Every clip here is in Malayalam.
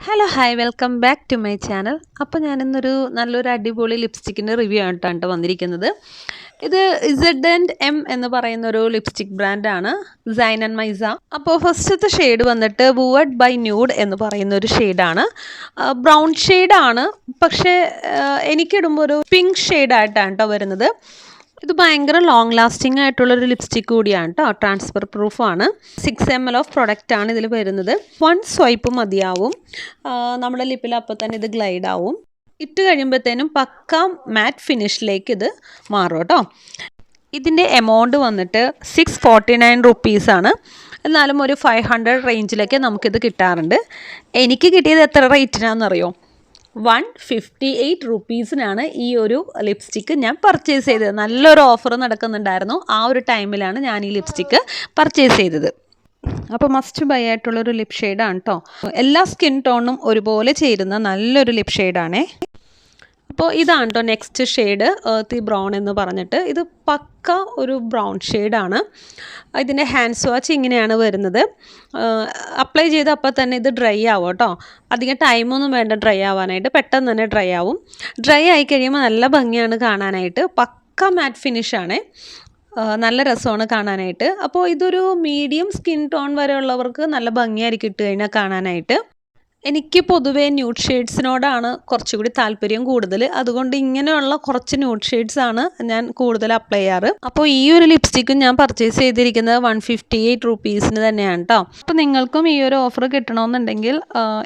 Hello hi welcome back to my channel. അപ്പോൾ ഞാനിന്നൊരു നല്ലൊരു അടിപൊളി ലിപ്സ്റ്റിക്കിൻ്റെ റിവ്യൂ ആയിട്ടാണ് വന്നിരിക്കുന്നത്. ഇത് Z&M എന്ന് പറയുന്ന ഒരു ലിപ്സ്റ്റിക് ബ്രാൻഡാണ്, സൈൻ ആൻഡ് മൈസ. അപ്പോൾ ഫസ്റ്റത്തെ ഷെയ്ഡ് വന്നിട്ട് ബുവഡ് ബൈ ന്യൂഡ് എന്ന് പറയുന്ന ഒരു ഷെയ്ഡാണ്. ബ്രൗൺ ഷെയ്ഡാണ്, പക്ഷേ എനിക്കിടുമ്പോൾ ഒരു പിങ്ക് ഷെയ്ഡായിട്ടാണ് കേട്ടോ വരുന്നത്. ഇത് ഭയങ്കര ലോങ് ലാസ്റ്റിംഗ് ആയിട്ടുള്ളൊരു ലിപ്സ്റ്റിക് കൂടിയാണ് കേട്ടോ. ട്രാൻസ്ഫർ പ്രൂഫാണ്. 6 ml ഓഫ് പ്രൊഡക്റ്റാണ് ഇതിൽ വരുന്നത്. 1 സ്വൈപ്പ് മതിയാവും. നമ്മുടെ ലിപ്പിൽ അപ്പോൾ തന്നെ ഇത് ഗ്ലൈഡ് ആവും. ഇട്ട് കഴിയുമ്പോഴത്തേനും പക്ക മാറ്റ് ഫിനിഷിലേക്ക് ഇത് മാറും കേട്ടോ. ഇതിൻ്റെ എമൗണ്ട് വന്നിട്ട് 649 റുപ്പീസാണ്. എന്നാലും ഒരു 500 റേഞ്ചിലൊക്കെ നമുക്കിത് കിട്ടാറുണ്ട്. എനിക്ക് കിട്ടിയത് എത്ര റേറ്റിനാണെന്നറിയോ? 158 റുപ്പീസിനാണ് ഈ ഒരു ലിപ്സ്റ്റിക്ക് ഞാൻ പർച്ചേസ് ചെയ്തത്. നല്ലൊരു ഓഫർ നടക്കുന്നുണ്ടായിരുന്നു. ആ ഒരു ടൈമിലാണ് ഞാൻ ഈ ലിപ്സ്റ്റിക്ക് പർച്ചേസ് ചെയ്തത്. അപ്പോൾ മസ്റ്റ് ബൈ ആയിട്ടുള്ളൊരു ലിപ് ഷെയ്ഡാണ് കേട്ടോ. എല്ലാ സ്കിൻ ടോണും ഒരുപോലെ ചേരുന്ന നല്ലൊരു ലിപ് ഷെയ്ഡാണേ. അപ്പോൾ ഇതാണ് കേട്ടോ നെക്സ്റ്റ് ഷെയ്ഡ്, ഏർത്തി ബ്രൗൺ എന്ന് പറഞ്ഞിട്ട്. ഇത് പക്ക ഒരു ബ്രൗൺ ഷെയ്ഡാണ്. ഇതിൻ്റെ ഹാൻഡ് വാച്ച് ഇങ്ങനെയാണ് വരുന്നത്. അപ്ലൈ ചെയ്ത് അപ്പോൾ തന്നെ ഇത് ഡ്രൈ ആവും കേട്ടോ. അധികം ടൈമൊന്നും വേണ്ട ഡ്രൈ ആവാനായിട്ട്, പെട്ടെന്ന് തന്നെ ഡ്രൈ ആവും. ഡ്രൈ ആയി കഴിയുമ്പോൾ നല്ല ഭംഗിയാണ് കാണാനായിട്ട്. പക്ക മാറ്റ് ഫിനിഷാണ്, നല്ല രസമാണ് കാണാനായിട്ട്. അപ്പോൾ ഇതൊരു മീഡിയം സ്കിൻ ടോൺ വരെയുള്ളവർക്ക് നല്ല ഭംഗിയായിരിക്കും ഇട്ട് കഴിഞ്ഞാൽ കാണാനായിട്ട്. എനിക്ക് പൊതുവേ ന്യൂഡ് ഷെയ്ഡ്സിനോടാണ് കുറച്ചുകൂടി താല്പര്യം കൂടുതൽ. അതുകൊണ്ട് ഇങ്ങനെയുള്ള കുറച്ച് ന്യൂഡ് ഷെയ്ഡ്സാണ് ഞാൻ കൂടുതൽ അപ്ലൈ ചെയ്യാറ്. അപ്പോൾ ഈ ഒരു ലിപ്സ്റ്റിക്കും ഞാൻ പർച്ചേസ് ചെയ്തിരിക്കുന്നത് 158 റുപ്പീസിന് തന്നെയാണ് കേട്ടോ. അപ്പോൾ നിങ്ങൾക്കും ഈ ഒരു ഓഫർ കിട്ടണമെന്നുണ്ടെങ്കിൽ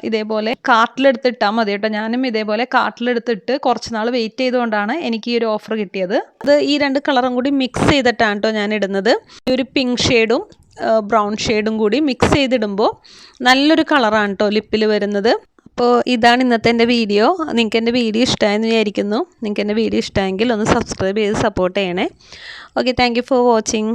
ഇതേപോലെ കാർട്ടിലെടുത്തിട്ടാൽ മതി കേട്ടോ. ഞാനും ഇതേപോലെ കാർട്ടിലെടുത്തിട്ട് കുറച്ച് നാൾ വെയിറ്റ് ചെയ്തുകൊണ്ടാണ് എനിക്ക് ഈ ഒരു ഓഫർ കിട്ടിയത്. അത് ഈ രണ്ട് കളറും കൂടി മിക്സ് ചെയ്തിട്ടാണ് കേട്ടോ ഞാൻ ഇടുന്നത്. ഈ ഒരു പിങ്ക് ഷെയ്ഡും ബ്രൗൺ ഷെയ്ഡും കൂടി മിക്സ് ചെയ്തിടുമ്പോൾ നല്ലൊരു കളറാണ് കേട്ടോ ലിപ്പിൽ വരുന്നത്. അപ്പോൾ ഇതാണ് ഇന്നത്തെ എൻ്റെ വീഡിയോ. നിങ്ങൾക്ക് എൻ്റെ വീഡിയോ ഇഷ്ടമായെന്ന് വിചാരിക്കുന്നു. നിങ്ങൾക്ക് എൻ്റെ വീഡിയോ ഇഷ്ടമായെങ്കിൽ ഒന്ന് സബ്സ്ക്രൈബ് ചെയ്ത് സപ്പോർട്ട് ചെയ്യണേ. Okay, thank you for watching.